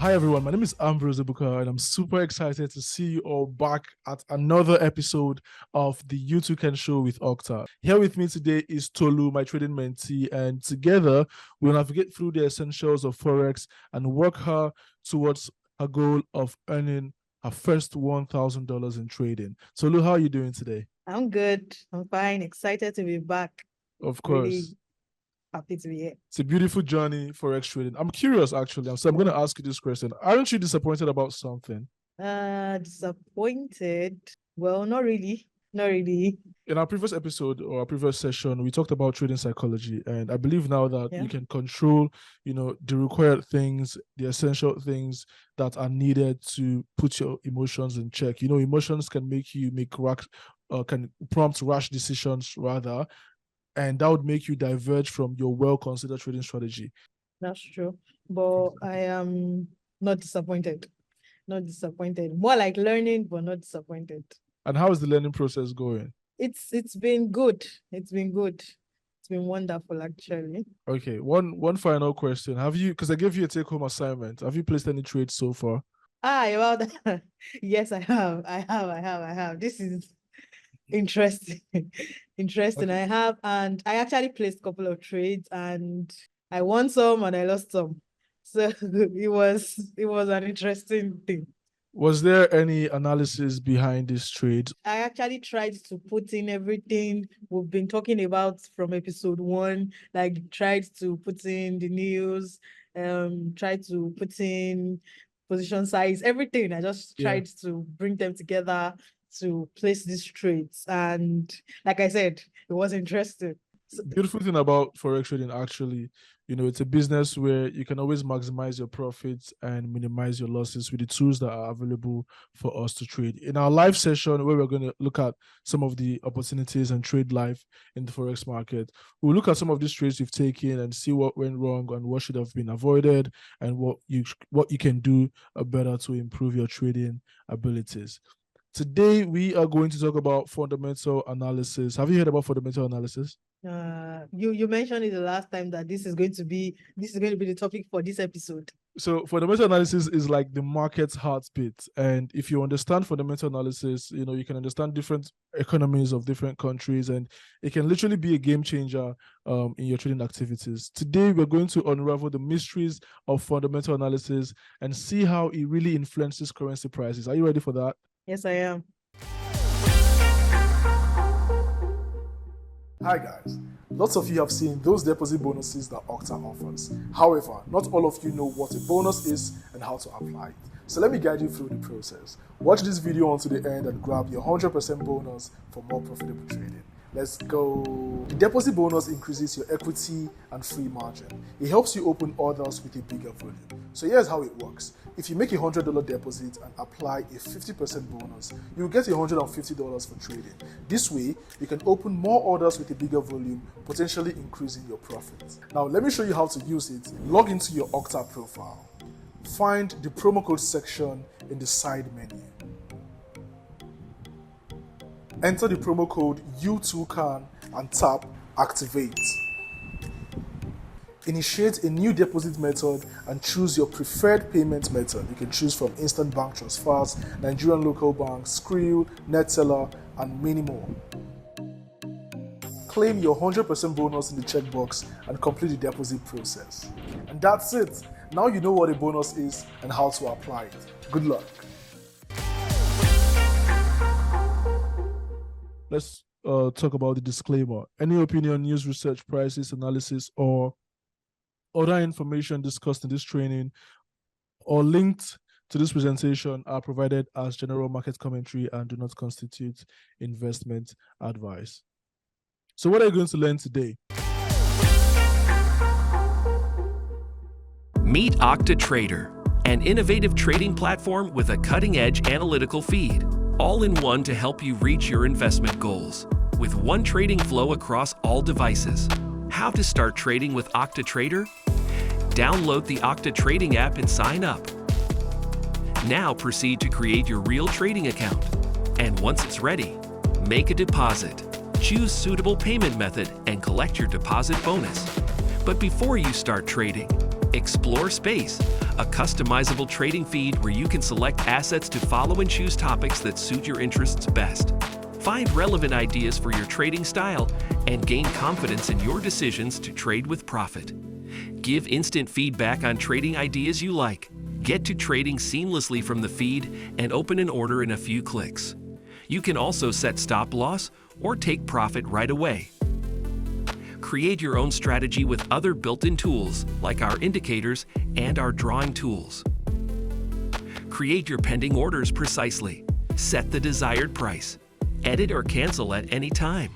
Hi everyone, my name is Ambrose Ebuka and I'm super excited to see you all back at another episode of the You Too Can Show with Octa. Here with me today is Tolu, my trading mentee, and together we'll navigate through the essentials of Forex and work her towards her goal of earning her first $1,000 in trading. Tolu, how are you doing today? I'm good. I'm fine. Excited to be back. Of course. Really happy to be here. It's a beautiful journey Forex trading. I'm curious actually, so I'm going to ask you this question. Aren't you disappointed about something? Disappointed? Well, not really. Not really. In our previous episode or our previous session, we talked about trading psychology, and I believe now that you can control, the required things, the essential things that are needed to put your emotions in check. Emotions can make you can prompt rash decisions rather, and that would make you diverge from your well-considered trading strategy. That's true, but I am not disappointed. Not disappointed. More like learning, but not disappointed. And how is the learning process going? It's been good. It's been good. It's been wonderful, actually. Okay, one final question. Have you, because I gave you a take-home assignment, have you placed any trades so far? Well, yes, I have. This is interesting. Interesting. Okay. I have, and I actually placed a couple of trades, and I won some and I lost some. So it was an interesting thing. Was there any analysis behind this trade? I actually tried to put in everything we've been talking about from episode 1, like tried to put in the news, tried to put in position size, everything. I just tried to bring them together to place these trades. And like I said, it was interesting. The beautiful thing about Forex trading, actually, it's a business where you can always maximize your profits and minimize your losses with the tools that are available for us to trade. In our live session, where we're going to look at some of the opportunities and trade live in the Forex market, we'll look at some of these trades you've taken and see what went wrong and what should have been avoided and what you can do better to improve your trading abilities. Today, we are going to talk about fundamental analysis. Have you heard about fundamental analysis? You mentioned it the last time that this is going to be the topic for this episode. So fundamental analysis is like the market's heartbeat. And if you understand fundamental analysis, you can understand different economies of different countries, and it can literally be a game changer in your trading activities. Today, we're going to unravel the mysteries of fundamental analysis and see how it really influences currency prices. Are you ready for that? Yes, I am. Hi guys, lots of you have seen those deposit bonuses that Octa offers. However, not all of you know what a bonus is and how to apply it. So let me guide you through the process. Watch this video until the end and grab your 100% bonus for more profitable trading. Let's go. The deposit bonus increases your equity and free margin. It helps you open orders with a bigger volume. So here's how it works. If you make a $100 deposit and apply a 50% bonus, you'll get $150 for trading. This way, you can open more orders with a bigger volume, potentially increasing your profits. Now, let me show you how to use it. Log into your Octa profile. Find the promo code section in the side menu. Enter the promo code You2Can and tap Activate. Initiate a new deposit method and choose your preferred payment method. You can choose from instant bank transfers, Nigerian local banks, Skrill, Netseller, and many more. Claim your 100% bonus in the checkbox and complete the deposit process. And that's it. Now you know what a bonus is and how to apply it. Good luck. Let's talk about the disclaimer. Any opinion, news, research, prices, analysis, or other information discussed in this training or linked to this presentation are provided as general market commentary and do not constitute investment advice. So what are you going to learn today? Meet Octa Trader, an innovative trading platform with a cutting-edge analytical feed, all in one to help you reach your investment goals. With one trading flow across all devices. How to start trading with Octa Trader? Download the Octa Trading app and sign up. Now proceed to create your real trading account. And once it's ready, make a deposit. Choose suitable payment method and collect your deposit bonus. But before you start trading, explore space, a customizable trading feed where you can select assets to follow and choose topics that suit your interests best. Find relevant ideas for your trading style and gain confidence in your decisions to trade with profit. Give instant feedback on trading ideas you like. Get to trading seamlessly from the feed and open an order in a few clicks. You can also set stop loss or take profit right away. Create your own strategy with other built-in tools like our indicators and our drawing tools. Create your pending orders precisely. Set the desired price. Edit or cancel at any time.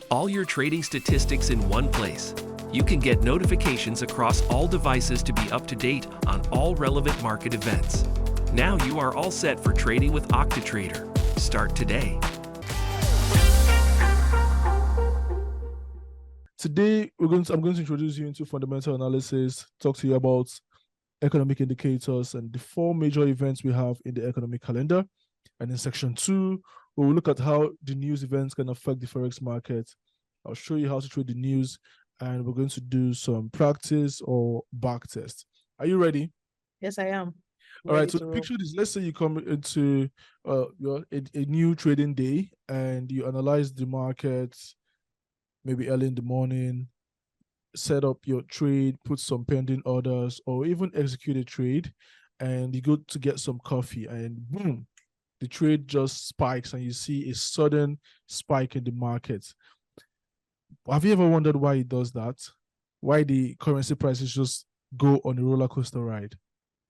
All your trading statistics in one place. You can get notifications across all devices to be up to date on all relevant market events. Now you are all set for trading with Octa Trader. Start today. Today, I'm going to introduce you into fundamental analysis, talk to you about economic indicators and the 4 major events we have in the economic calendar. And in section 2, we will look at how the news events can affect the Forex market. I'll show you how to trade the news, and we're going to do some practice or back test. Are you ready? Yes, I am. All right, so Ready to picture this. Let's say you come into a new trading day and you analyze the market maybe early in the morning, set up your trade, put some pending orders, or even execute a trade, and you go to get some coffee, and boom, the trade just spikes and you see a sudden spike in the market. Have you ever wondered why it does that? Why the currency prices just go on a roller coaster ride?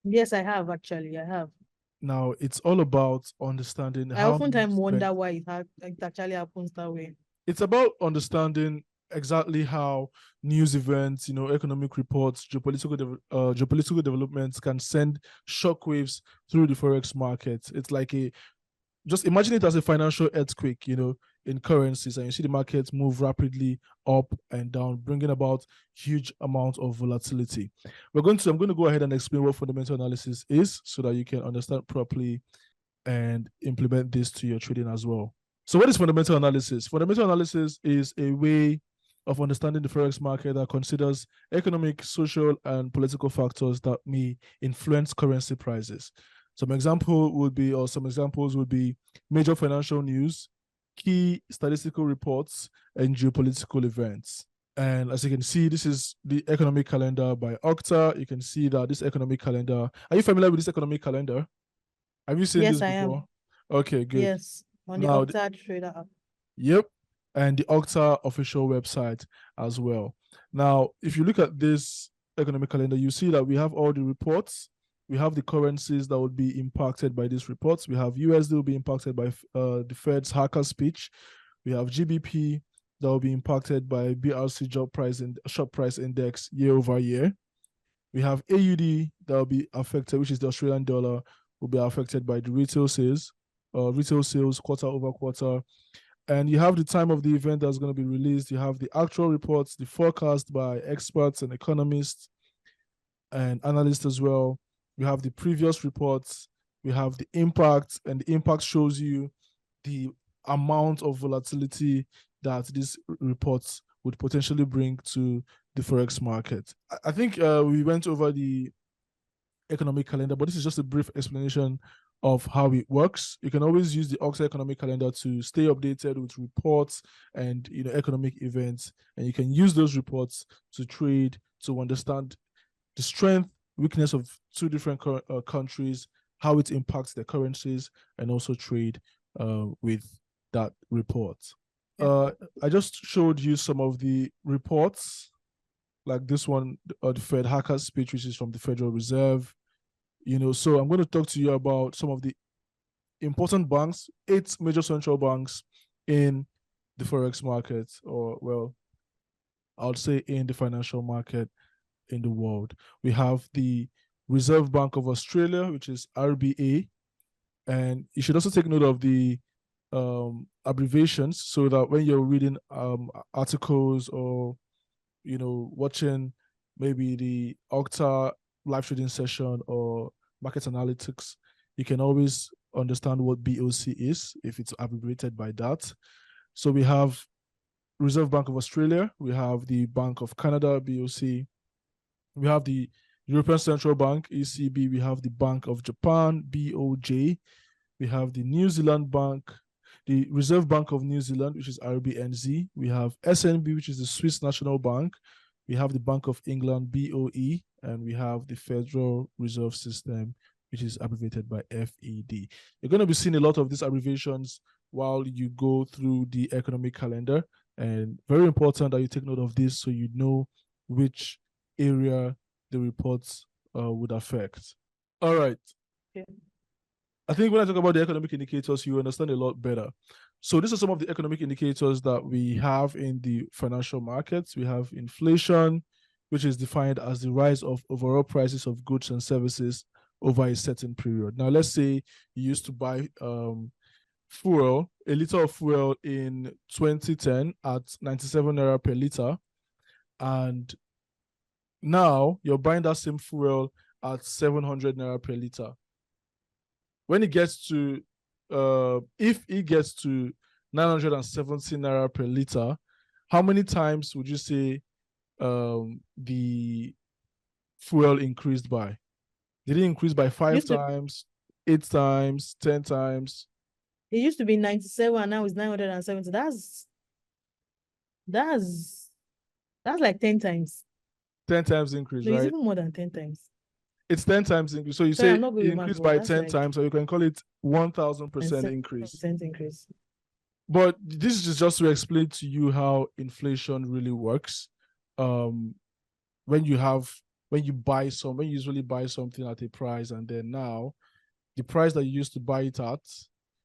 Yes, I have actually. I have. Now, it's all about understanding I how oftentimes wonder why it actually happens that way. it's about understanding exactly how news events, economic reports, geopolitical developments can send shockwaves through the Forex market. It's like just imagine it as a financial earthquake, in currencies, and you see the markets move rapidly up and down, bringing about huge amount of volatility. I'm going to go ahead and explain what fundamental analysis is so that you can understand properly and implement this to your trading as well. So what is fundamental analysis? Fundamental analysis is a way of understanding the Forex market that considers economic, social, and political factors that may influence currency prices. Some examples would be major financial news, key statistical reports, and geopolitical events. And as you can see, this is the economic calendar by Octa. You can see that this economic calendar. Are you familiar with this economic calendar? Have you seen Yes, this I am. before? Okay, good. Yes, on the Now, Octa Trader app. Yep. And the Octa official website as well. Now, if you look at this economic calendar, you see that we have all the reports. We have the currencies that would be impacted by these reports. We have USD will be impacted by the Fed's hacker speech. We have GBP that will be impacted by BRC shop price index year over year. We have AUD that will be affected, which is the Australian dollar, will be affected by the retail sales quarter over quarter. And you have the time of the event that's going to be released. You have the actual reports, the forecast by experts and economists and analysts as well. We have the previous reports. We have the impact, and the impact shows you the amount of volatility that these reports would potentially bring to the Forex market. I think we went over the economic calendar, but this is just a brief explanation of how it works. You can always use the Octa economic calendar to stay updated with reports and economic events, and you can use those reports to trade, to understand the strength, weakness of 2 different countries, how it impacts their currencies, and also trade with that report. I just showed you some of the reports, like this one, the Fed hacker speech, which is from the Federal Reserve. So I'm going to talk to you about some of the important banks, 8 major central banks in the Forex market, or well, I would say in the financial market in the world. We have the Reserve Bank of Australia, which is RBA, and you should also take note of the abbreviations so that when you're reading articles or watching maybe the Octa live trading session or market analytics, you can always understand what BOC is if it's abbreviated by that. So we have Reserve Bank of Australia, we have the Bank of Canada, BOC, we have the European Central Bank, ECB. We have the Bank of Japan, BOJ. We have the New Zealand Bank, the Reserve Bank of New Zealand, which is RBNZ. We have SNB, which is the Swiss National Bank. We have the Bank of England, BOE, and we have the Federal Reserve System, which is abbreviated by FED. You're going to be seeing a lot of these abbreviations while you go through the economic calendar, and very important that you take note of this so you know which area the reports would affect. All right. Yeah. I think when I talk about the economic indicators, you understand a lot better. So these are some of the economic indicators that we have in the financial markets. We have inflation, which is defined as the rise of overall prices of goods and services over a certain period. Now, let's say you used to buy fuel, a liter of fuel in 2010 at 97 naira per liter, and now you're buying that same fuel at 700 naira per liter. When it gets to, if it gets to 970 naira per liter, how many times would you say the fuel increased by? Did it increase by 5 times, 8 times, 10 times? It used to be 97 and now it's 970. That's like 10 times. 10 times increase, No, right? it's even more than 10 times. It's 10 times increase. So you Sorry, say I'm not good it with math, increased but by that's 10 like times, or you can call it 1000% increase. 10% increase. But this is just to explain to you how inflation really works. When you usually buy something at a price, and then now the price that you used to buy it at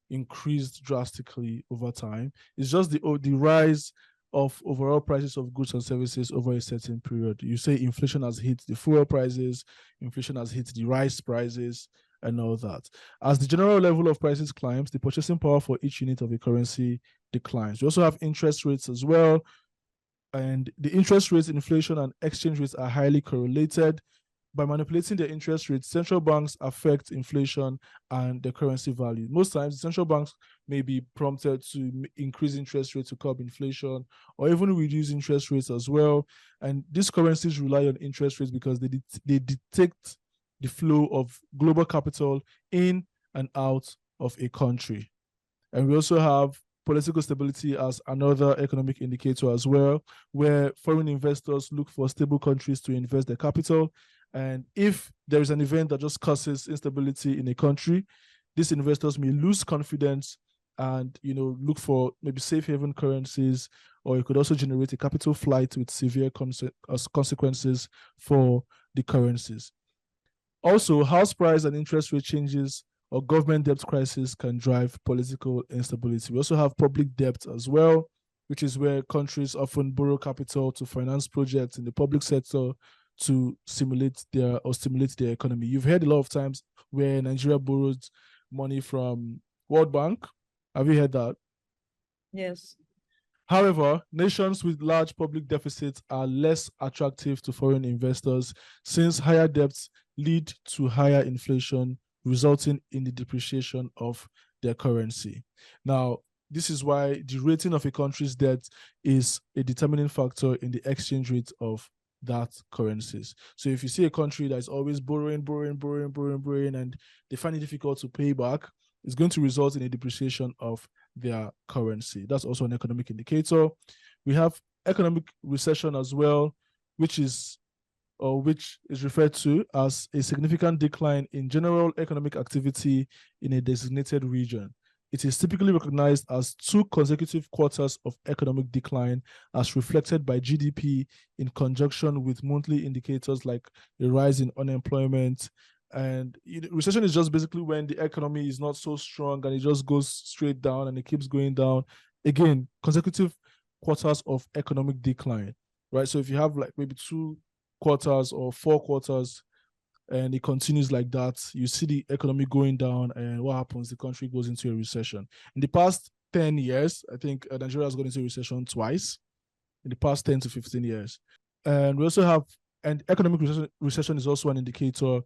increased drastically over time. It's just the rise of overall prices of goods and services over a certain period. You say inflation has hit the fuel prices, inflation has hit the rice prices, and all that. As the general level of prices climbs, the purchasing power for each unit of a currency declines. We also have interest rates as well. And the interest rates, inflation, and exchange rates are highly correlated. By manipulating the interest rates, central banks affect inflation and the currency value. Most times, central banks may be prompted to increase interest rates to curb inflation, or even reduce interest rates as well. And these currencies rely on interest rates because they detect the flow of global capital in and out of a country. And we also have political stability as another economic indicator as well, where foreign investors look for stable countries to invest their capital. And if there is an event that just causes instability in a country, these investors may lose confidence and look for maybe safe haven currencies, or it could also generate a capital flight with severe consequences for the currencies. Also, house price and interest rate changes or government debt crisis can drive political instability. We also have public debt as well, which is where countries often borrow capital to finance projects in the public sector to stimulate their economy. You've heard a lot of times where Nigeria borrowed money from World Bank. Have you heard that? Yes. However, nations with large public deficits are less attractive to foreign investors since higher debts lead to higher inflation, resulting in the depreciation of their currency. Now, this is why the rating of a country's debt is a determining factor in the exchange rate of that currencies. So if you see a country that is always borrowing, and they find it difficult to pay back, it's going to result in a depreciation of their currency. That's also an economic indicator. We have economic recession as well, which is referred to as a significant decline in general economic activity in a designated region. It is typically recognized as 2 consecutive quarters of economic decline as reflected by GDP in conjunction with monthly indicators like a rise in unemployment. And recession is just basically when the economy is not so strong and it just goes straight down and it keeps going down. Again, consecutive quarters of economic decline, right? So if you have like maybe 2 quarters or 4 quarters and it continues like that, you see the economy going down, and what happens? The country goes into a recession. In the past 10 years, I think Nigeria has gone into a recession twice in the past 10 to 15 years. And we also have, and economic recession is also an indicator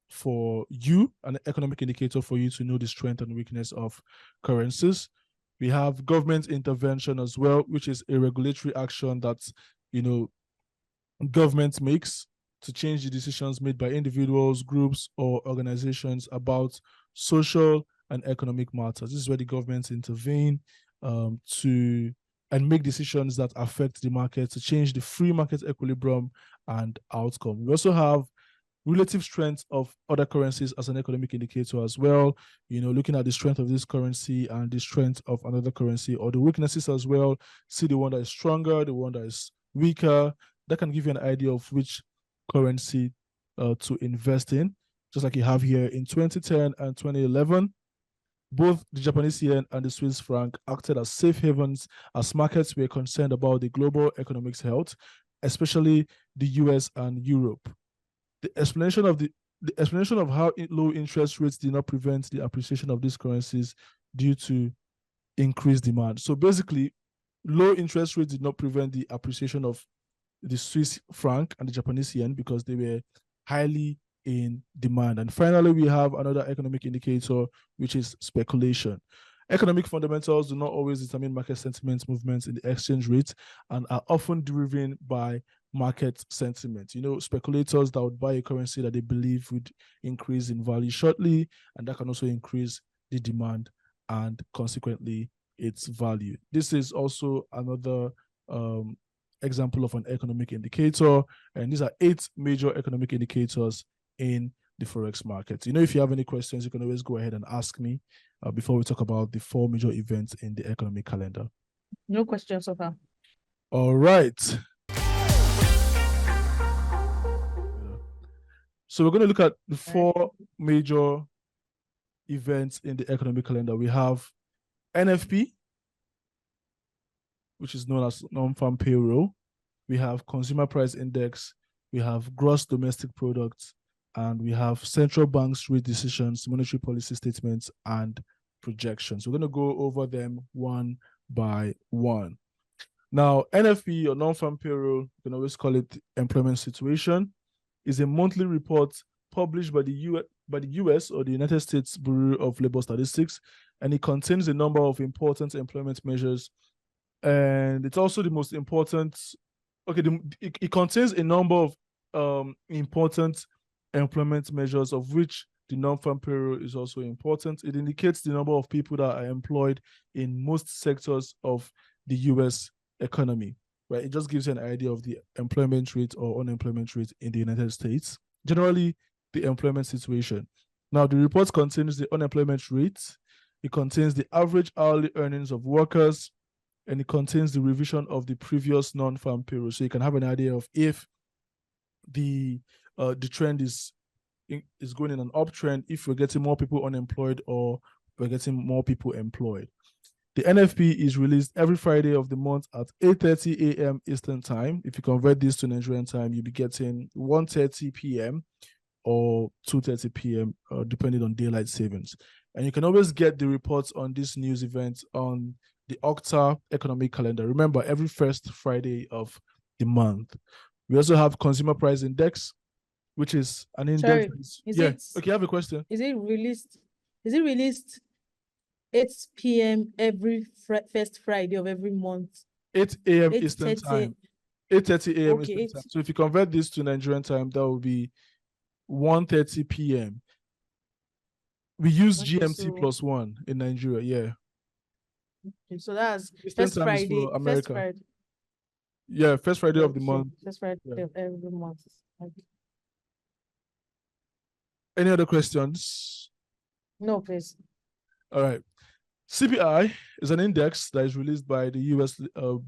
for you, an economic indicator for you to know the strength and weakness of currencies. We have government intervention as well, which is a regulatory action that, government makes to change the decisions made by individuals, groups, or organizations about social and economic matters. This is where the governments intervene to and make decisions that affect the market to change the free market equilibrium and outcome. We also have relative strength of other currencies as an economic indicator as well, looking at the strength of this currency and the strength of another currency, or the weaknesses as well, see the one that is stronger, the one that is weaker. That can give you an idea of which currency to invest in, just like you have here in 2010 and 2011. Both the Japanese yen and the Swiss franc acted as safe havens as markets were concerned about the global economic health, especially the US and Europe. The explanation of how low interest rates did not prevent the appreciation of these currencies due to increased demand. So basically, low interest rates did not prevent the appreciation of the Swiss franc and the Japanese yen because they were highly in demand. And finally, we have another economic indicator, which is speculation. Economic fundamentals do not always determine market sentiment movements in the exchange rate and are often driven by market sentiment. Speculators that would buy a currency that they believe would increase in value shortly, and that can also increase the demand and consequently its value. This is also another example of an economic indicator, and these are 8 major economic indicators in the Forex market. If you have any questions, you can always go ahead and ask me before we talk about the 4 major events in the economic calendar. No questions so far. All right. So we're going to look at the 4 major events in the economic calendar. We have NFP, which is known as non-farm payroll. We have consumer price index. We have gross domestic product. And we have central banks' rate decisions, monetary policy statements, and projections. We're going to go over them one by one. Now, NFP, or non-farm payroll, you can always call it employment situation, is a monthly report published by the US or the United States Bureau of Labor Statistics, and it contains a number of important employment measures. And it's also the most important. It contains a number of important employment measures, of which the non-farm payroll is also important. It indicates the number of people that are employed in most sectors of the US economy, right? It just gives you an idea of the employment rate or unemployment rate in the United States. Generally, the employment situation. Now, the report contains the unemployment rate, it contains the average hourly earnings of workers, and it contains the revision of the previous non-farm payroll. So you can have an idea of if the trend is going in an uptrend, if we're getting more people unemployed or we're getting more people employed. The NFP is released every Friday of the month at 8:30 a.m. Eastern Time. If you convert this to Nigerian time, you'll be getting 1:30 p.m. or 2:30 p.m. Depending on daylight savings. And you can always get the reports on this news event on the Octa economic calendar. Remember, every first Friday of the month. We also have consumer price index, which is an index. Okay, I have a question. Is it released 8 p.m. every first Friday of every month? 8 a.m. Eastern time. 8:30 a.m. Okay, Eastern time. So if you convert this to Nigerian time, that will be 1:30 p.m. We use GMT plus 1 in Nigeria, yeah. Okay, so that's Eastern first Friday. America. First Friday of the month. First Friday of every month. Okay. Any other questions? No, please. All right. CPI is an index that is released by the US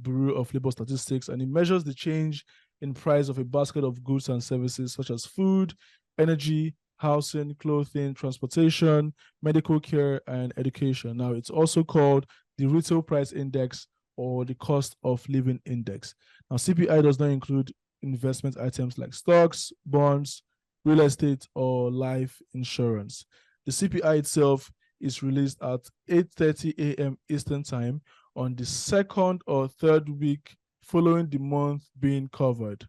Bureau of Labor Statistics, and it measures the change in price of a basket of goods and services such as food, energy, housing, clothing, transportation, medical care, and education. Now, it's also called the Retail Price Index or the Cost of Living Index. Now, CPI does not include investment items like stocks, bonds, real estate, or life insurance. The CPI itself is released at 8:30 a.m. Eastern Time on the second or third week following the month being covered.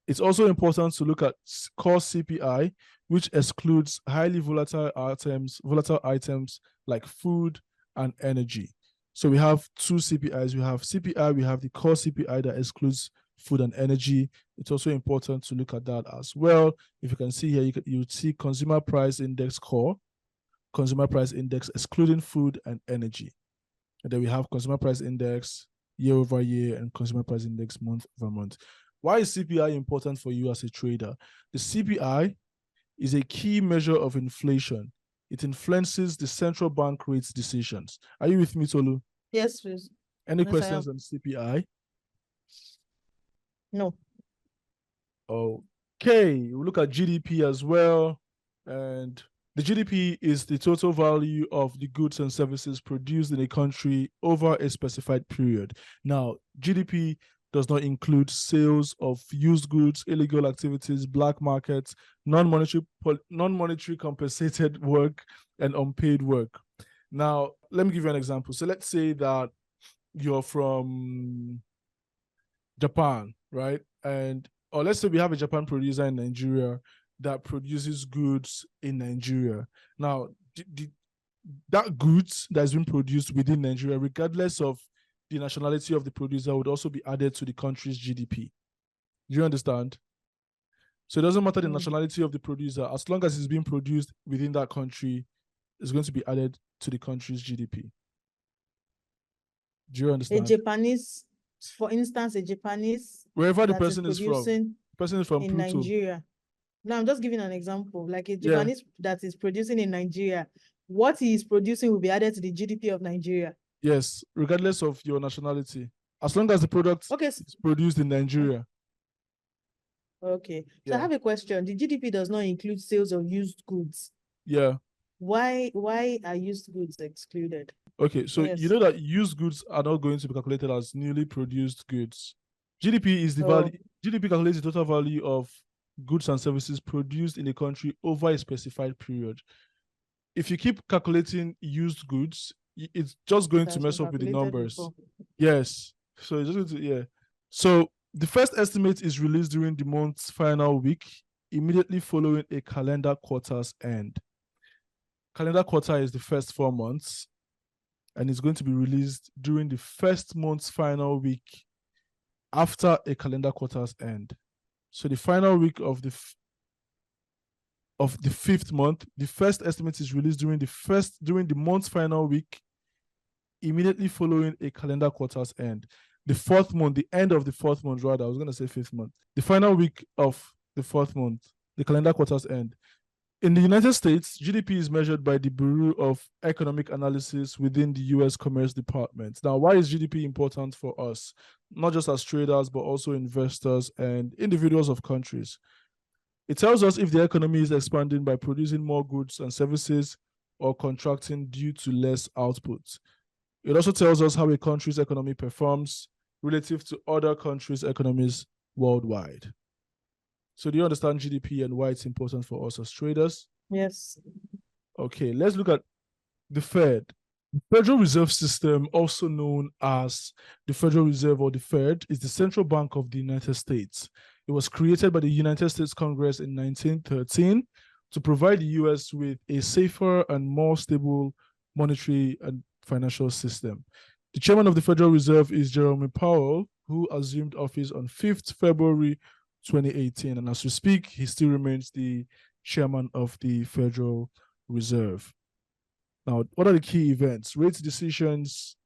It's also important to look at core CPI, which excludes highly volatile items like food and energy. So we have 2 CPIs. We have CPI, we have the core CPI that excludes food and energy. It's also important to look at that as well. If you can see here, you would see consumer price index core, consumer price index excluding food and energy. And then we have consumer price index year over year and consumer price index month over month. Why is CPI important for you as a trader? The CPI is a key measure of inflation. It influences the central bank rates decisions. Are you with me, Tolu? Yes, please. Any Yes, questions on CPI? No. Okay, we'll look at GDP as well. And the GDP is the total value of the goods and services produced in a country over a specified period. Now, GDP does not include sales of used goods, illegal activities, black markets, non-monetary compensated work, and unpaid work. Now, let me give you an example. So let's say that you're from Japan, right? Or let's say we have a Japan producer in Nigeria that produces goods in Nigeria. Now, that goods that has been produced within Nigeria, regardless of the nationality of the producer, would also be added to the country's GDP. Do you understand? So it doesn't matter the nationality of the producer, as long as it's being produced within that country, it's going to be added to the country's GDP. Do you understand? A Japanese, for instance, wherever the person is from. The person is from in Pluto. Nigeria. No, I'm just giving an example. Like a Japanese that is producing in Nigeria, what he is producing will be added to the GDP of Nigeria. Yes, regardless of your nationality. As long as the product is produced in Nigeria. Okay. So I have a question. The GDP does not include sales of used goods. Yeah. Why are used goods excluded? Okay, so you know that used goods are not going to be calculated as newly produced goods. GDP is the value. GDP calculates the total value of goods and services produced in a country over a specified period. If you keep calculating used goods, it's just going to mess up with the numbers. Before. Yes. So it's just going to, So the first estimate is released during the month's final week, immediately following a calendar quarter's end. Calendar quarter is the first 4 months, and it's going to be released during the first month's final week after a calendar quarter's end. So the final week of the fifth month, the first estimate is released during the month's final week, immediately following a calendar quarter's end. The fourth month, the end of the fourth month, rather, I was going to say fifth month. The final week of the fourth month, the calendar quarter's end. In the United States, GDP is measured by the Bureau of Economic Analysis within the U.S. Commerce Department. Now, why is GDP important for us? Not just as traders, but also investors and individuals of countries. It tells us if the economy is expanding by producing more goods and services or contracting due to less output. It also tells us how a country's economy performs relative to other countries' economies worldwide. So do you understand GDP and why it's important for us as traders? Yes. Okay, let's look at the Fed. The Federal Reserve System, also known as the Federal Reserve or the Fed, is the central bank of the United States. It was created by the United States Congress in 1913 to provide the US with a safer and more stable monetary and financial system. The chairman of the Federal Reserve is Jerome Powell, who assumed office on 5th February 2018. And as we speak, he still remains the chairman of the Federal Reserve. Now, what are the key events? Rate decisions,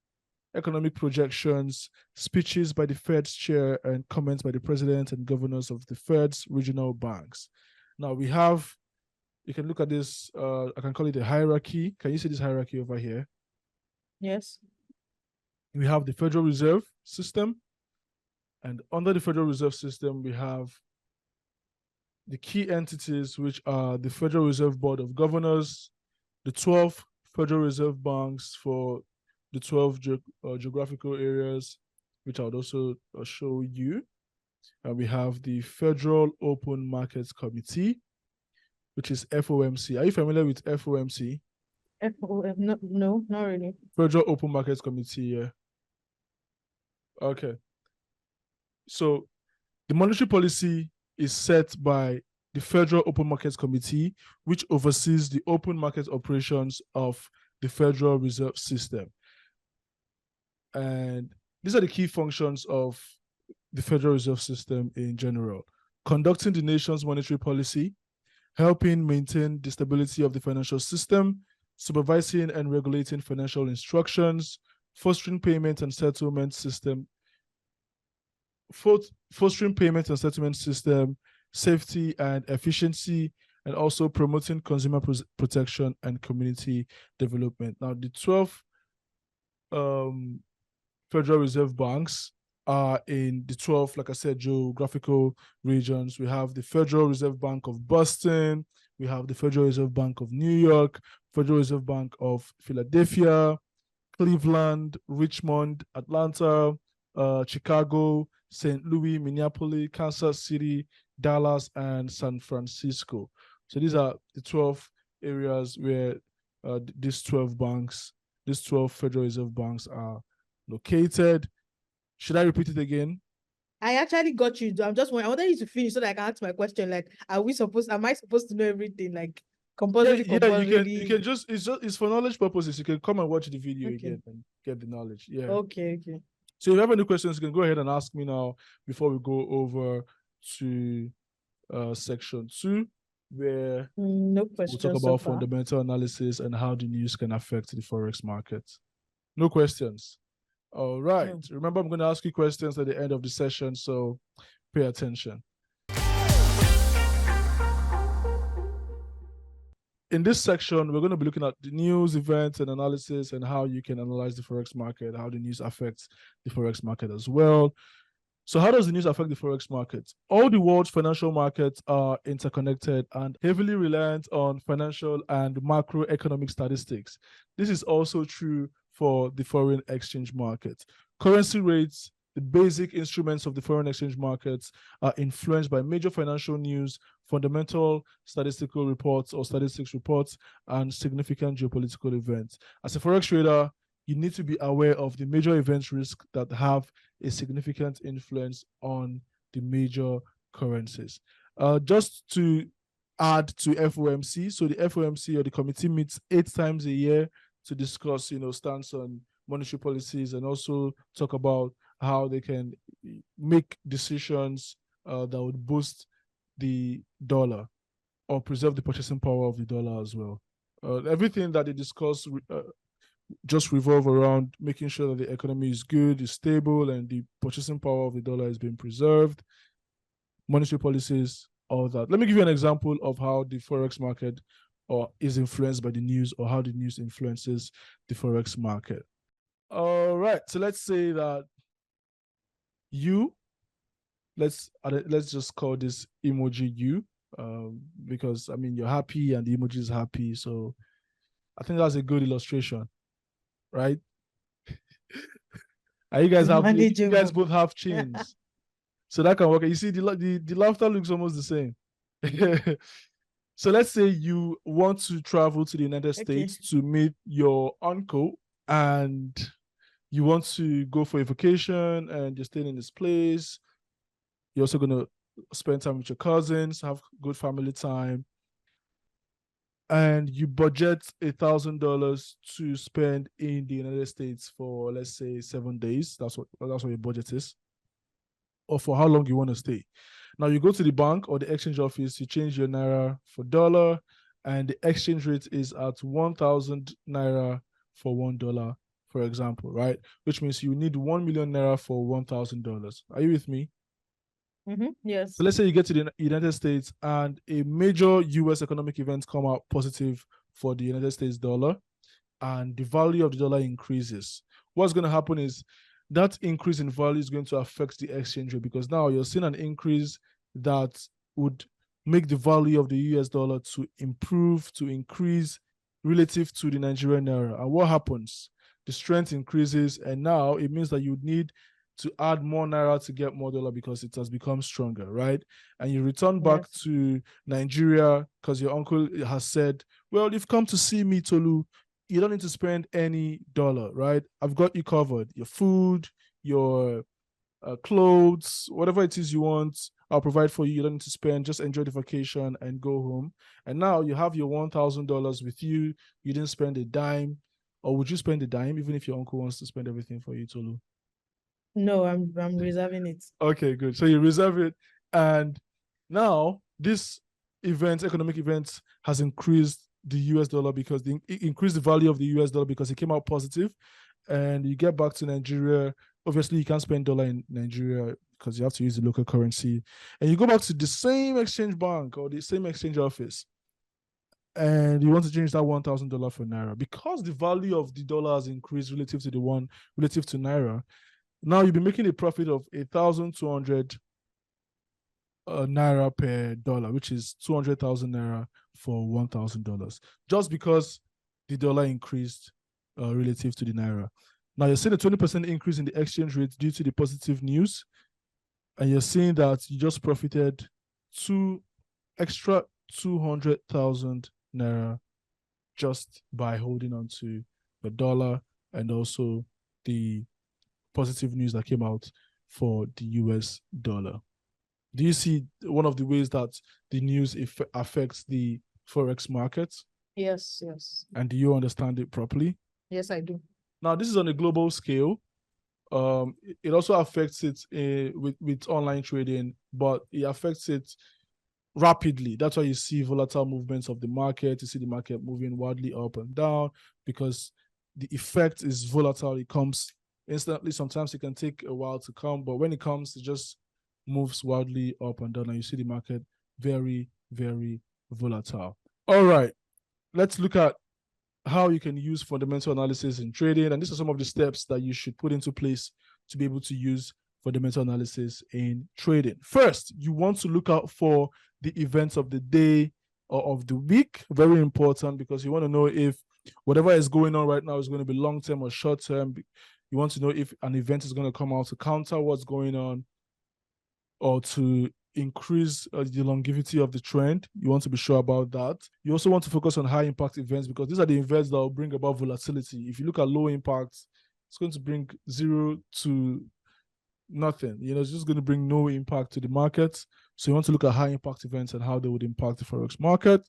economic projections, speeches by the Fed's chair, and comments by the president and governors of the Fed's regional banks. Now, we have, you can look at this, I can call it a hierarchy. Can you see this hierarchy over here? Yes. We have the Federal Reserve System. And under the Federal Reserve System, we have the key entities, which are the Federal Reserve Board of Governors, the 12 Federal Reserve banks for the 12 geographical areas, which I would also show you. And we have the Federal Open Markets Committee, which is FOMC. Are you familiar with FOMC? No, not really. Federal Open Markets Committee, yeah. Okay. So the monetary policy is set by the Federal Open Markets Committee, which oversees the open market operations of the Federal Reserve System. And these are the key functions of the Federal Reserve System in general, conducting the nation's monetary policy, helping maintain the stability of the financial system, supervising and regulating financial instructions, fostering payment and settlement system, safety and efficiency, and also promoting consumer protection and community development. Now, the 12 Federal Reserve banks are in the 12, like I said, geographical regions. We have the Federal Reserve Bank of Boston, we have the Federal Reserve Bank of New York, Federal Reserve Bank of Philadelphia, Cleveland, Richmond, Atlanta, Chicago, St. Louis, Minneapolis, Kansas City, Dallas, and San Francisco. So these are the 12 areas where these 12 Federal Reserve banks are located. Should I repeat it again? I actually got you. I wanted you to finish so that I can ask my question. Like, am I supposed to know everything? Like, compulsory? You can just, it's for knowledge purposes. You can come and watch the video again and get the knowledge. Yeah. Okay. So if you have any questions, you can go ahead and ask me now before we go over to section 2, where no we'll talk about fundamental analysis and how the news can affect the Forex market. No questions. All right. Remember, I'm going to ask you questions at the end of the session, so pay attention. In this section, we're going to be looking at the news, events, and analysis, and how you can analyze the Forex market, how the news affects the Forex market as well. So how does the news affect the Forex market? All the world's financial markets are interconnected and heavily reliant on financial and macroeconomic statistics. This is also true for the foreign exchange market. Currency rates, the basic instruments of the foreign exchange markets, are influenced by major financial news, fundamental statistical reports or statistics reports, and significant geopolitical events. As a Forex trader, you need to be aware of the major events risk that have a significant influence on the major currencies. Just to add to FOMC, so the FOMC or the committee meets 8 times a year to discuss, stance on monetary policies and also talk about how they can make decisions that would boost the dollar or preserve the purchasing power of the dollar as well. Everything that they discuss just revolve around making sure that the economy is good, is stable, and the purchasing power of the dollar is being preserved, monetary policies, all that. Let me give you an example of how the Forex market is influenced by the news, or how the news influences the Forex market. All right, so let's say that let's just call this emoji you, because you're happy and the emoji is happy, so I think that's a good illustration, right? And you guys both have chins, so that can work. You see, the laughter looks almost the same. So let's say you want to travel to the United States to meet your uncle, and you want to go for a vacation, and you're staying in this place. You're also going to spend time with your cousins, have good family time, and you budget $1,000 to spend in the United States for, let's say, 7 days. That's what your budget is, or for how long you want to stay. Now you go to the bank or the exchange office, you change your naira for dollar, and the exchange rate is at 1,000 naira for $1, for example, right? Which means you need 1 million naira for $1,000. Are you with me? Yes. So let's say you get to the United States and a major US economic event come out positive for the United States dollar, and the value of the dollar increases. What's going to happen is that increase in value is going to affect the exchange rate, because now you're seeing an increase that would make the value of the US dollar to increase relative to the Nigerian naira. And what happens? The strength increases, and now it means that you need to add more naira to get more dollar because it has become stronger, right? And you return back to Nigeria because your uncle has said, well, you've come to see me, Tolu. You don't need to spend any dollar, right? I've got you covered. Your food, your clothes, whatever it is you want, I'll provide for you. You don't need to spend. Just enjoy the vacation and go home. And now you have your $1,000 with you. You didn't spend a dime. Or would you spend a dime even if your uncle wants to spend everything for you, Tolu? No, I'm reserving it. Okay, good. So you reserve it, and now this economic event, has increased the US dollar because it increased the value of the US dollar because it came out positive, and you get back to Nigeria. Obviously, you can't spend dollar in Nigeria because you have to use the local currency, and you go back to the same exchange bank or the same exchange office, and you want to change that $1,000 for naira because the value of the dollar has increased relative to naira. Now you'll be making a profit of 1,200 naira per dollar, which is 200,000 naira for $1,000, just because the dollar increased relative to the naira. Now you're seeing a 20% increase in the exchange rate due to the positive news, and you're seeing that you just profited extra 200,000 naira just by holding on to the dollar and also the positive news that came out for the US dollar. Do you see one of the ways that the news affects the Forex market? Yes. And do you understand it properly? Yes, I do. Now, this is on a global scale. It also affects it with online trading, but it affects it rapidly. That's why you see volatile movements of the market. You see the market moving wildly up and down because the effect is volatile. It comes instantly. Sometimes it can take a while to come, but when it comes, it just moves wildly up and down, and you see the market very, very volatile. All right, let's look at how you can use fundamental analysis in trading, and these are some of the steps that you should put into place to be able to use fundamental analysis in trading. First, you want to look out for the events of the day or of the week. Very important, because you want to know if whatever is going on right now is going to be long-term or short-term. You want to know if an event is going to come out to counter what's going on or to increase the longevity of the trend. You want to be sure about that. You also want to focus on high impact events, because these are the events that will bring about volatility. If you look at low impact, it's going to bring zero to nothing. It's just going to bring no impact to the market. So you want to look at high impact events and how they would impact the Forex market.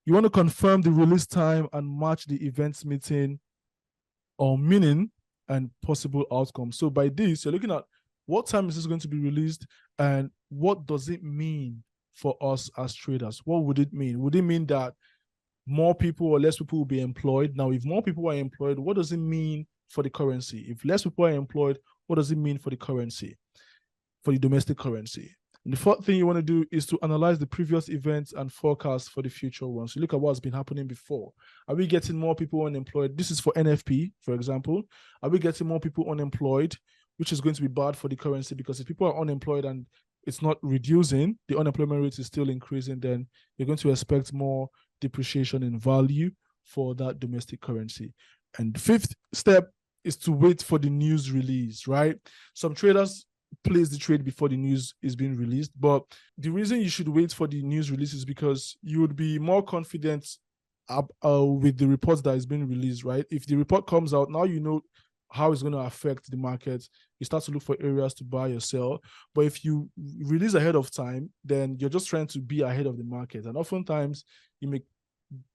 You want to confirm the release time and match the event's meaning and possible outcomes. So by this, you're looking at what time is this going to be released and what does it mean for us as traders? What would it mean? Would it mean that more people or less people will be employed? Now, if more people are employed, what does it mean for the currency? If less people are employed, what does it mean for the currency, for the domestic currency? And the fourth thing you want to do is to analyze the previous events and forecasts for the future ones. So look at what's been happening before. Are we getting more people unemployed? This is for NFP, for example. Are we getting more people unemployed, which is going to be bad for the currency? Because if people are unemployed and it's not reducing, the unemployment rate is still increasing, then you're going to expect more depreciation in value for that domestic currency. And the fifth step is to wait for the news release, right? Some traders place the trade before the news is being released, but the reason you should wait for the news release is because you would be more confident with the report that is being released, right? If the report comes out, now you know how it's going to affect the market. You start to look for areas to buy or sell. But if you release ahead of time, then you're just trying to be ahead of the market. And oftentimes you may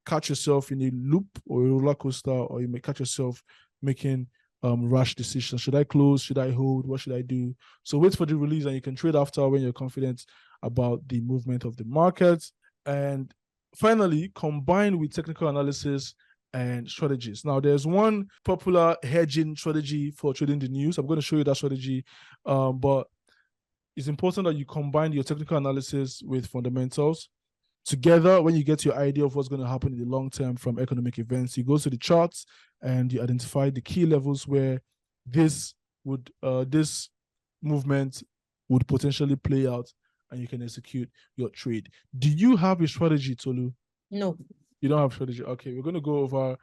catch yourself in a loop or a roller coaster, or you may catch yourself making rash decisions. Should I close? Should I hold? What should I do? So wait for the release, and you can trade after when you're confident about the movement of the market. And finally, combine with technical analysis and strategies. Now, there's one popular hedging strategy for trading the news. I'm going to show you that strategy, but it's important that you combine your technical analysis with fundamentals. Together, when you get your idea of what's going to happen in the long term from economic events, you go to the charts and you identify the key levels where this movement would potentially play out, and you can execute your trade. Do you have a strategy, Tolu? No. You don't have strategy. Okay, we're going to go over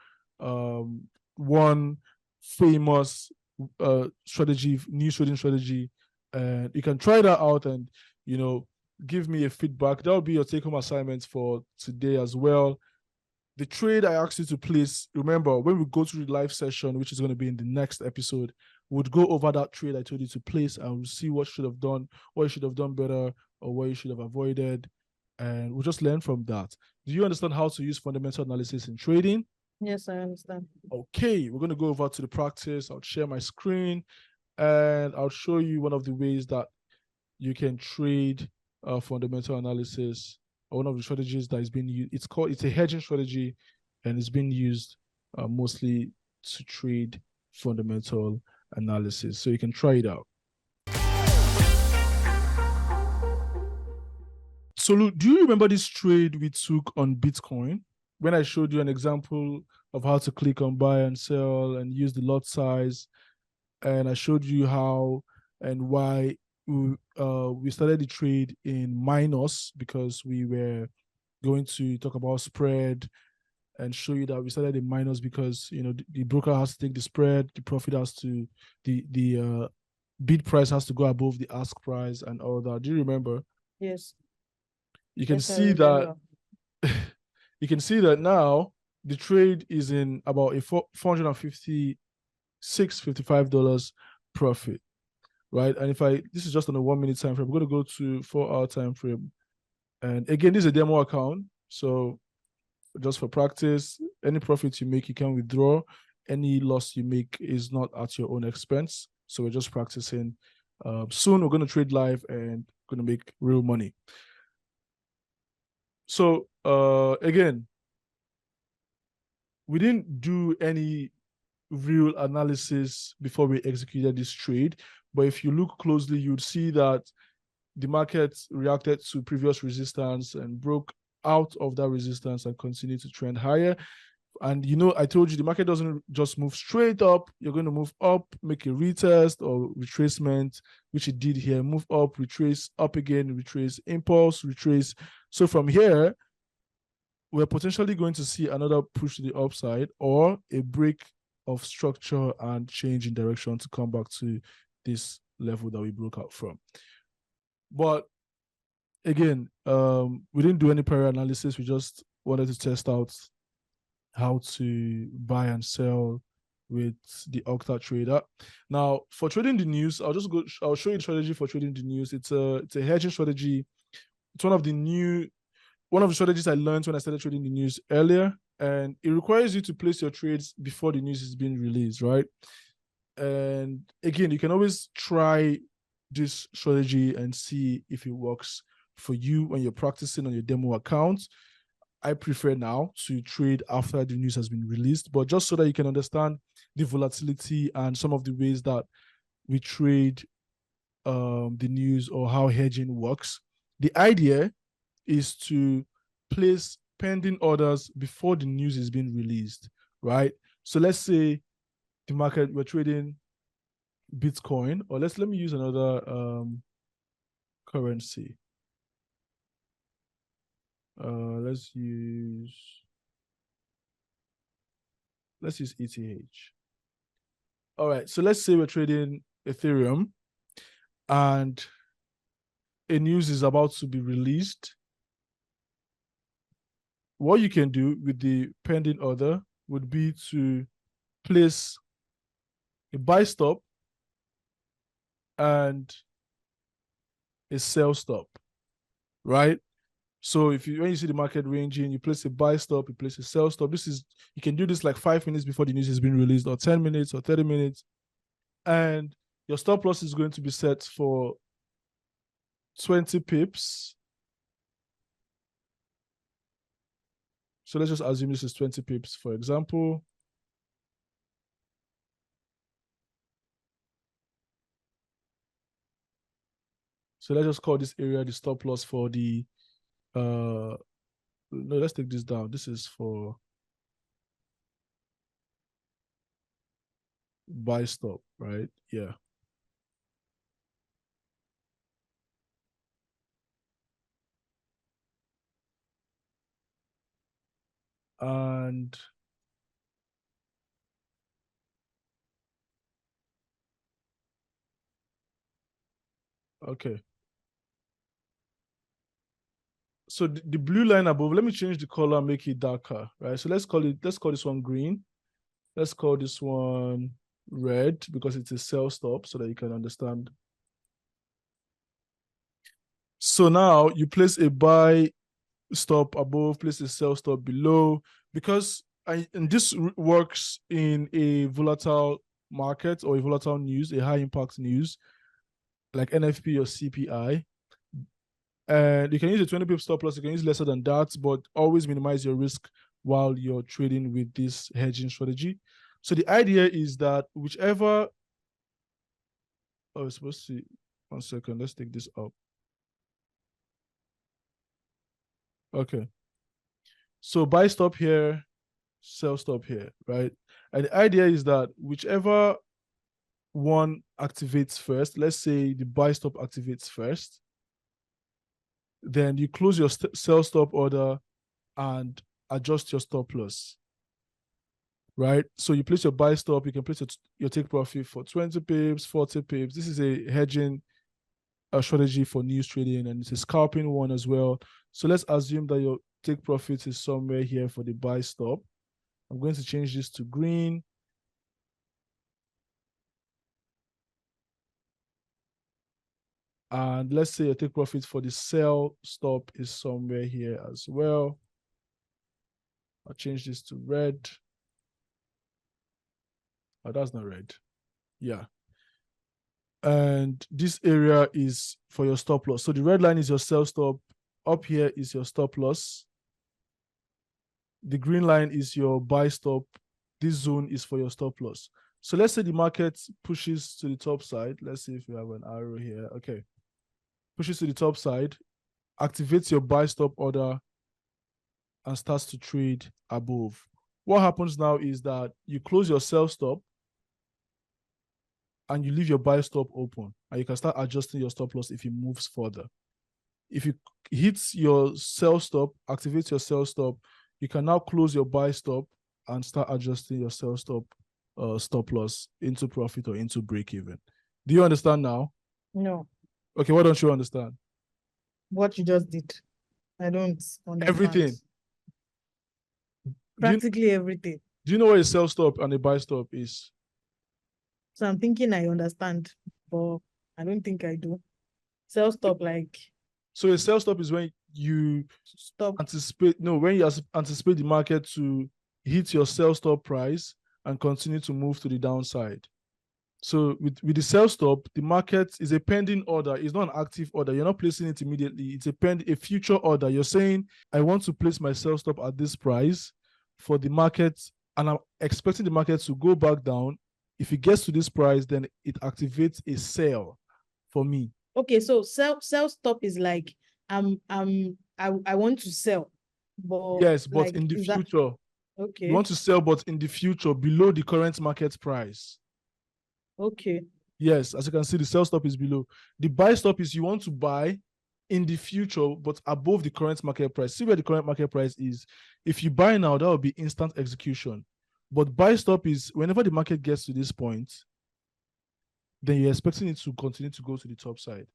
one famous strategy, new trading strategy, and you can try that out and give me a feedback. That will be your take-home assignment for today as well. The trade I asked you to place, remember, when we go through the live session, which is going to be in the next episode, we'll go over that trade I told you to place, and we'll see what you should have done, what you should have done better, or what you should have avoided, and we'll just learn from that. Do you understand how to use fundamental analysis in trading? Yes, I understand. Okay, we're going to go over to the practice. I'll share my screen, and I'll show you one of the ways that you can trade fundamental analysis, or one of the strategies that is being used. It's a hedging strategy, and it's being used mostly to trade fundamental analysis. So you can try it out. So, do you remember this trade we took on Bitcoin when I showed you an example of how to click on buy and sell and use the lot size? And I showed you how and why we started the trade in minus, because we were going to talk about spread and show you that we started in minus because the broker has to take the spread, the profit has to the bid price has to go above the ask price and all that. Do you remember? Yes. You can Yes, I see that remember. you can see that now the trade is in about a $455 profit, right? And this is just on a 1 minute time frame, we're going to go to 4-hour time frame. And again, this is a demo account, so just for practice, any profit you make, you can withdraw. Any loss you make is not at your own expense. So we're just practicing. Soon we're going to trade live and going to make real money. So again, we didn't do any real analysis before we executed this trade. But if you look closely, you'd see that the market reacted to previous resistance and broke out of that resistance and continued to trend higher. And I told you the market doesn't just move straight up. You're going to move up, make a retest or retracement, which it did here. Move up, retrace, up again, retrace, impulse, retrace. So from here, we're potentially going to see another push to the upside or a break of structure and change in direction to come back to this level that we broke out from. But again, we didn't do any prior analysis. We just wanted to test out how to buy and sell with the Octa trader. Now, for trading the news, I'll show you the strategy for trading the news. It's a hedging strategy. It's one of the strategies I learned when I started trading the news earlier, and it requires you to place your trades before the news is being released, right? And again, you can always try this strategy and see if it works for you when you're practicing on your demo account. I prefer now to trade after the news has been released, but just so that you can understand the volatility and some of the ways that we trade the news or how hedging works. The idea is to place pending orders before the news is being released, right? So let's say the market, we're trading Bitcoin, or let me use another currency. Let's use ETH. All right, so let's say we're trading Ethereum and a news is about to be released. What you can do with the pending order would be to place a buy stop and a sell stop, right? So when you see the market ranging, you place a buy stop, you place a sell stop. You can do this like 5 minutes before the news has been released, or 10 minutes or 30 minutes. And your stop loss is going to be set for 20 pips. So let's just assume this is 20 pips, for example. So let's just call this area the stop loss for the no, let's take this down. This is for buy stop, right? Yeah. And okay. So the blue line above, let me change the color and make it darker, right? So let's call this one green. Let's call this one red because it's a sell stop so that you can understand. So now you place a buy stop above, place a sell stop below, because and this works in a volatile market or a volatile news, a high impact news, like NFP or CPI. And you can use a 20 pip stop loss, you can use lesser than that, but always minimize your risk while you're trading with this hedging strategy. So the idea is that whichever, it's supposed to, 1 second, let's take this up. Okay. So buy stop here, sell stop here, right? And the idea is that whichever one activates first, let's say the buy stop activates first, then you close your sell stop order and adjust your stop loss, right? So you place your buy stop, you can place your take profit for 20 pips, 40 pips. This is a hedging strategy for news trading, and it's a scalping one as well. So let's assume that your take profit is somewhere here for the buy stop. I'm going to change this to green. And let's say your take profit for the sell stop is somewhere here as well. I'll change this to red. Oh, that's not red. Yeah. And this area is for your stop loss. So the red line is your sell stop. Up here is your stop loss. The green line is your buy stop. This zone is for your stop loss. So let's say the market pushes to the top side. Let's see if we have an arrow here. Okay. Pushes to the top side, activates your buy stop order, and starts to trade above. What happens now is that you close your sell stop and you leave your buy stop open, and you can start adjusting your stop loss if it moves further. If you hit your sell stop, activate your sell stop, you can now close your buy stop and start adjusting your sell stop stop loss into profit or into break even. Do you understand now? No. Okay, what don't you understand? What you just did. I don't understand. Everything. Practically everything. Do you know what a sell stop and a buy stop is? So I'm thinking I understand, but I don't think I do. Sell stop, like. So a sell stop is when you anticipate the market to hit your sell stop price and continue to move to the downside. So with the sell stop, the market is a pending order. It's not an active order. You're not placing it immediately. It's a future order. You're saying, I want to place my sell stop at this price for the market, and I'm expecting the market to go back down. If it gets to this price, then it activates a sell for me. Okay, so sell stop is like I want to sell, but yes, but like, in the future. Okay. You want to sell, but in the future below the current market price. Okay. Yes, as you can see, the sell stop is below. The buy stop is you want to buy in the future, but above the current market price. See where the current market price is. If you buy now, that will be instant execution. But buy stop is whenever the market gets to this point, then you're expecting it to continue to go to the top side.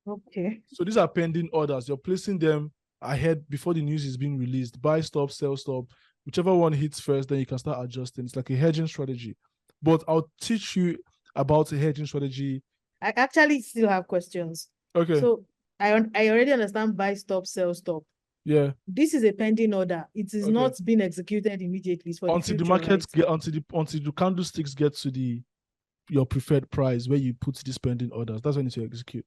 Okay. So these are pending orders. You're placing them ahead before the news is being released. Buy stop, sell stop. Whichever one hits first, then you can start adjusting. It's like a hedging strategy. But I'll teach you about a hedging strategy. I actually still have questions. Okay. So I already understand buy stop, sell stop. Yeah. This is a pending order. It is not being executed immediately. For until the market until the candlesticks get to your preferred price where you put these pending orders. That's when you execute.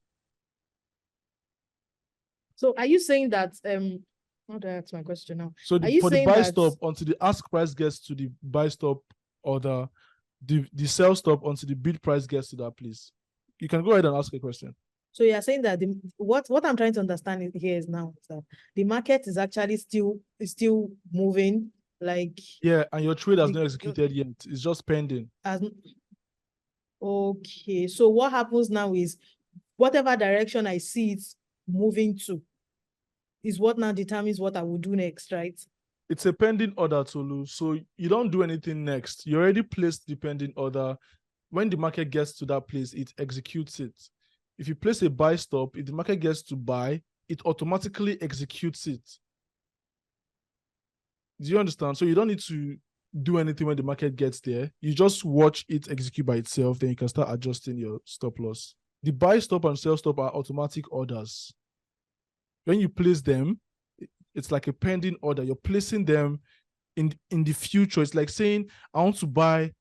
So are you saying that how do I ask my question now? So for the buy stop, until the ask price gets to the buy stop order, the sell stop until the bid price gets to that place. You can go ahead and ask a question. So you're saying that what I'm trying to understand here is now is that the market is actually still moving, like, yeah, and your trade has not executed yet. It's just pending. Okay, so what happens now is whatever direction I see it moving to is what now determines what I will do next, right? It's a pending order, Tolu. So you don't do anything next. You already placed the pending order. When the market gets to that place, it executes it. If you place a buy stop, if the market gets to buy, it automatically executes it. Do you understand? So you don't need to do anything when the market gets there. You just watch it execute by itself, then you can start adjusting your stop loss. The buy stop and sell stop are automatic orders. When you place them, it's like a pending order. You're placing them in the future. It's like saying, I want to buy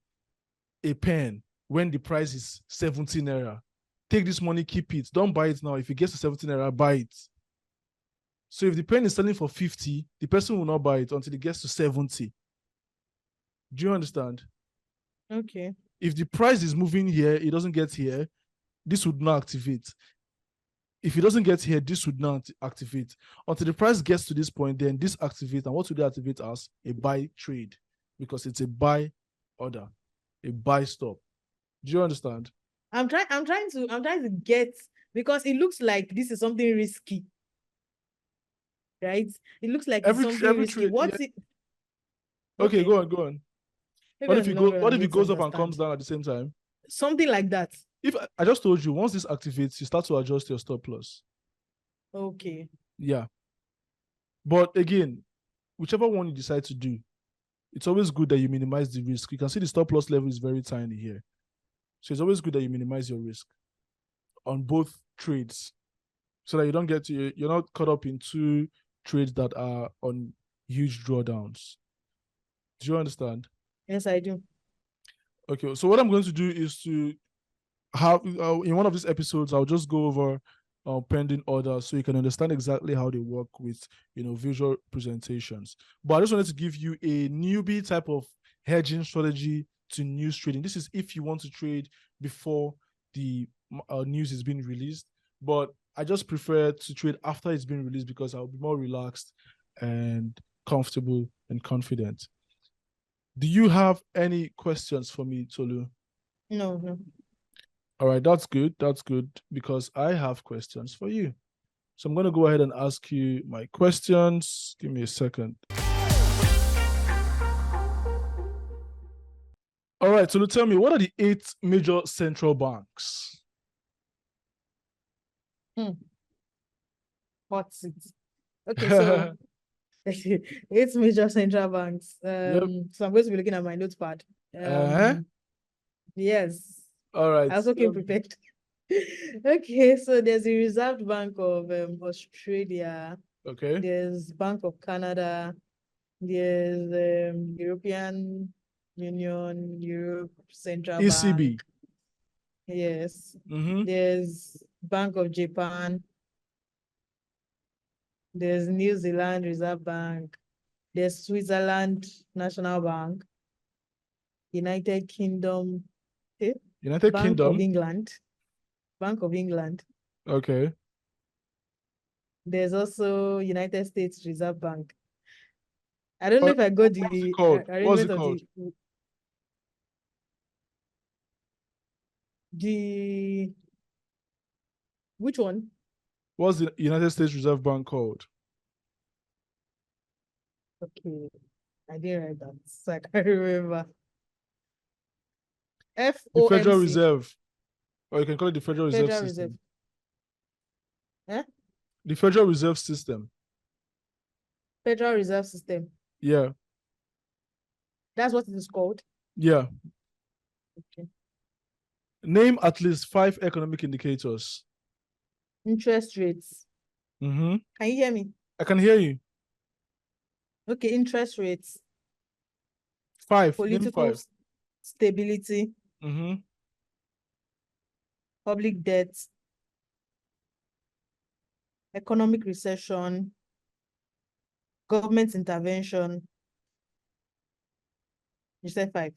a pen when the price is 17 naira. Take this money, keep it. Don't buy it now. If it gets to 17 naira, buy it. So if the pen is selling for 50, the person will not buy it until it gets to 70. Do you understand? Okay. If the price is moving here, it doesn't get here, this would not activate. If it doesn't get here, this would not activate. Until the price gets to this point, then this activates. And what would it activate as? A buy trade, because it's a buy order, a buy stop. Do you understand? I'm trying to get, because it looks like this is something risky. Right? It looks like it's something risky. Trade, What's yeah. it? Okay, go on. Maybe What if it goes up and comes down at the same time? Something like that. If I just told you, once this activates, you start to adjust your stop loss. Okay. Yeah. But again, whichever one you decide to do, it's always good that you minimize the risk. You can see the stop loss level is very tiny here. So it's always good that you minimize your risk on both trades, so that you don't you're not caught up in two trades that are on huge drawdowns. Do you understand? Yes, I do. Okay, so what I'm going to do is to have in one of these episodes, I'll just go over pending orders so you can understand exactly how they work with visual presentations. But I just wanted to give you a newbie type of hedging strategy to news trading. This is if you want to trade before the news is being released, but I just prefer to trade after it's been released because I'll be more relaxed and comfortable and confident. Do you have any questions for me, Tolu? No. All right, that's good. That's good because I have questions for you. So I'm going to go ahead and ask you my questions. Give me a second. All right, Tolu, tell me, what are the 8 major central banks? What's it? Okay, so 8 major central banks. Yep. So I'm going to be looking at my notepad. Yes. All right. I also came prepared. Okay, so there's the Reserve Bank of Australia. Okay. There's Bank of Canada. There's European Union, Europe Central ECB. Bank. Yes. Mm-hmm. There's Bank of Japan. There's New Zealand Reserve Bank. There's Switzerland National Bank. United Kingdom. United Bank Kingdom. of England. Bank of England. Okay. There's also United States Reserve Bank. I don't know if I got the arrangement of the which one? What's the United States Reserve Bank called? Okay, I didn't write that, so I can't remember. FOMC. The Federal Reserve, or you can call it the Federal Reserve Federal System. Reserve. The Federal Reserve System. Federal Reserve System. Yeah. That's what it is called? Yeah. Okay. Name at least 5 economic indicators. Interest rates. Mm-hmm. Can you hear me? I can hear you. Okay, interest rates. 5. Political Name 5. Stability. Mm-hmm. Public debt. Economic recession. Government intervention. You said 5.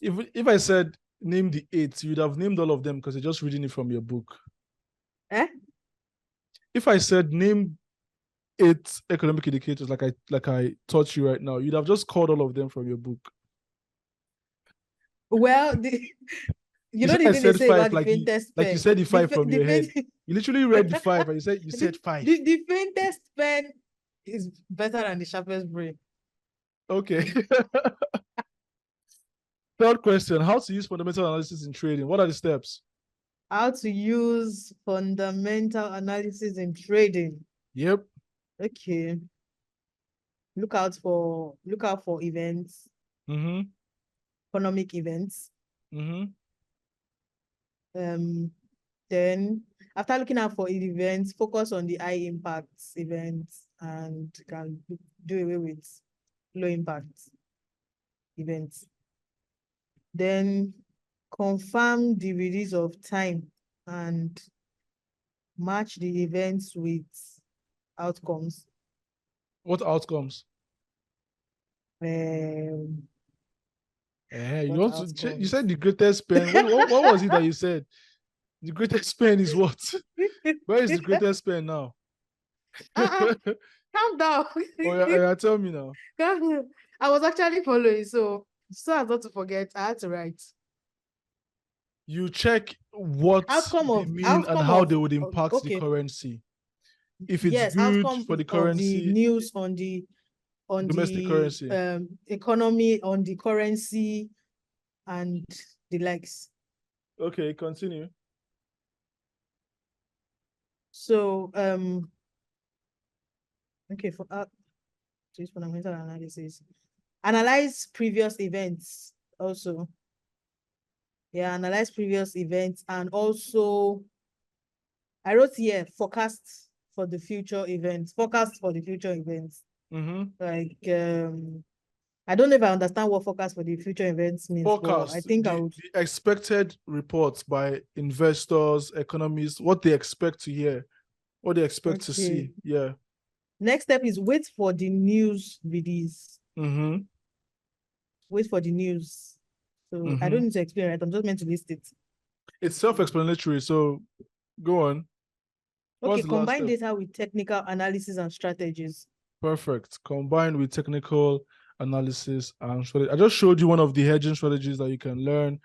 If I said name the 8, you'd have named all of them because you're just reading it from your book. If I said name 8 economic indicators like I taught you right now, you'd have just called all of them from your book. Well, you know the thing they say 5, about the faintest pen. Like you said the 5 from your head. You literally read the 5 and you said 5. The faintest pen is better than the sharpest brain. Okay. Third question, how to use fundamental analysis in trading? What are the steps? How to use fundamental analysis in trading. Yep. Okay. Look out for events. Mm-hmm. Economic events. Mm-hmm. Then after looking out for events, focus on the high impact events and can do away with low impact events. Then confirm the release of time and match the events with outcomes. What outcomes? Um, You what want to? You outcomes? said the greatest pen. What was it that you said? The greatest pen is what? Where is the greatest pen now? Calm down. Yeah, tell me now. I was actually following, so as not to forget, I had to write. You check what they mean and how they would impact the okay. currency. If it's Yes, good outcome for the of the currency, news on the domestic currency. economy, on the currency, and the likes. Okay, continue. So okay, for use fundamental analysis. Analyze previous events also. Yeah, analyze previous events, and also I wrote here forecast for the future events. Forecast for the future events. Like I don't know if I understand what forecast for the future events means. Forecast. But I think I would. The expected reports by investors, economists, what they expect to hear, what they expect to see. Yeah. Next step is wait for the news release. Wait for the news. So I don't need to explain it. I'm just meant to list it. It's self-explanatory. So go on. Okay, combine data with technical analysis and strategies. Perfect. Combined with technical analysis and strategy. I just showed you one of the hedging strategies that you can learn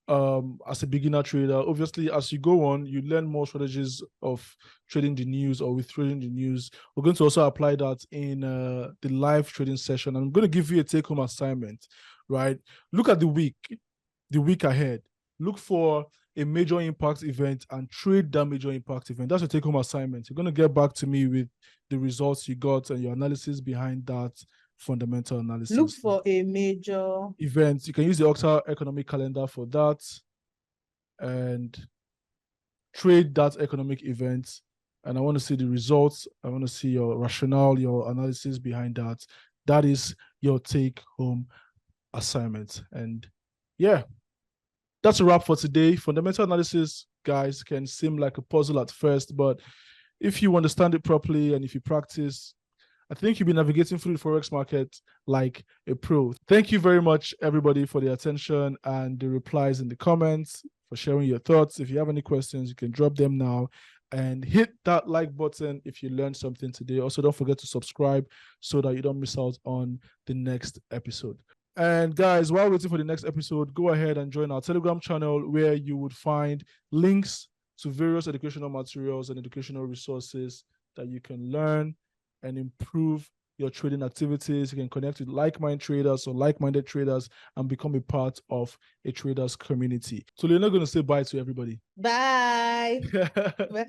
as a beginner trader. Obviously, as you go on, you learn more strategies of trading the news or with trading the news. We're going to also apply that in the live trading session. I'm going to give you a take-home assignment, right? Look at the week ahead. Look for a major impact event and trade that major impact event. That's your take-home assignment. You're going to get back to me with the results you got and your analysis behind that fundamental analysis. Look for a major event. You can use the Octa economic calendar for that and trade that economic event. And I want to see the results. I want to see your rationale, your analysis behind that. That is your take-home assignment. And yeah, that's a wrap for today. Fundamental analysis, guys, can seem like a puzzle at first, but if you understand it properly and if you practice, I think you'll be navigating through the Forex market like a pro. Thank you very much, everybody, for the attention and the replies in the comments, for sharing your thoughts. If you have any questions, you can drop them now and hit that like button if you learned something today. Also, don't forget to subscribe so that you don't miss out on the next episode. And guys, while waiting for the next episode, go ahead and join our Telegram channel where you would find links to various educational materials and educational resources that you can learn and improve your trading activities. You can connect with like-minded traders or like-minded traders and become a part of a traders community. So you're not going to say bye to everybody. Bye. Bye.